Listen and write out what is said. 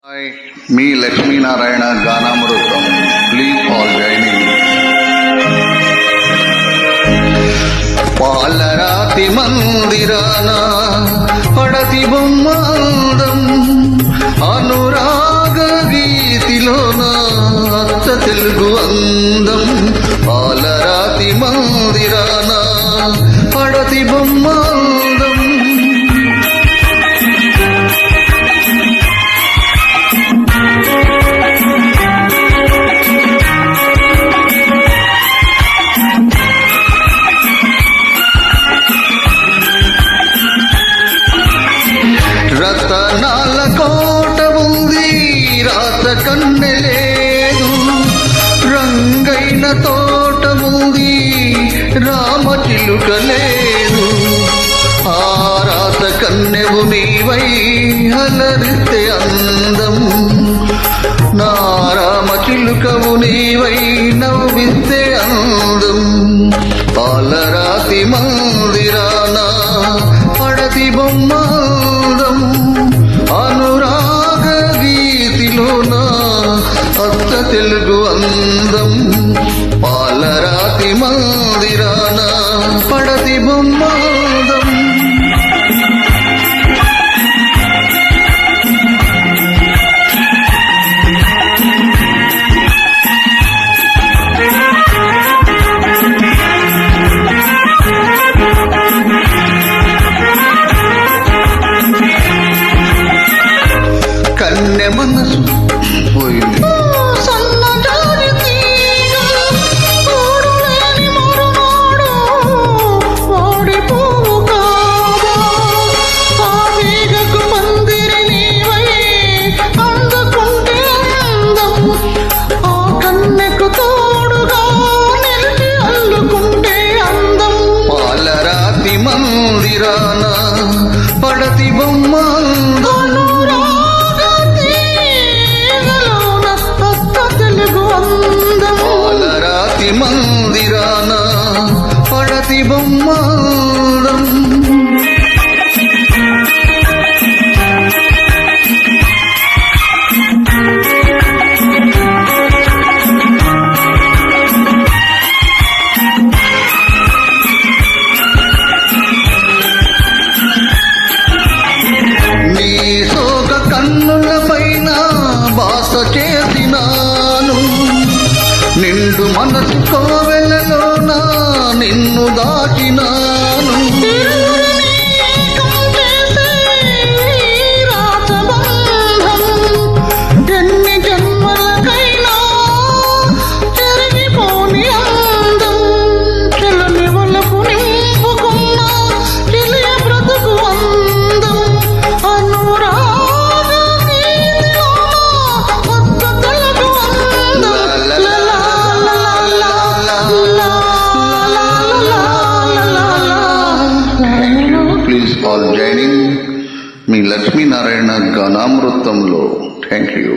Hi, మీ Lakshminarayana Ganamrutham. Please all join in. పాలరాతి మందిరాన పడతి బొమ్మాందం, అనురాగ గీతిలోన అచ్చ తెలుగు అందం. పాలరాతి మందిరాన పడతి బొమ్మాందం, రతనాల కోట ఉంది, రాత కన్నె లేదు. రంగైన తోట ఉంది, రామ చిలుక లేదు. ఆ రాత కన్నెవు నీవై అలరిస్తే అందం, నా రామ చిలుకవు నీవై నవ్విస్తే అందం. పాలరాతి మందిరాన పడతి బొమ్మాందం, అనురాగ గీతిలోన అచ్చ తెలుగు అందం. పాలరాతి మందిరాన పడతి బొమ్మాందం. కన్నె మనసు పోయింది, పాలరాతి మందిరాన పడతి బొమ్మాందం. పాలరాతి మందిరాన పడతి బొమ్మాందం. నీ సోక కన్నుల పైన బాస చేసినాను, నిండు మనసు కోవెలలోన నిన్ను దాచినాను. ఎన్ని జన్మలకైనా చెరిగిపోని అందం, చెలని వలకు నింపుకున్న చెలియ బ్రతుకు అందం. అనురాగ గీతిలోన అచ్చ తెలుగు అందం. ప్లీజ్ ఆల్ జాయిన్ ఇన్ మీ లక్ష్మీనారాయణ గానామృతంలో. Thank you.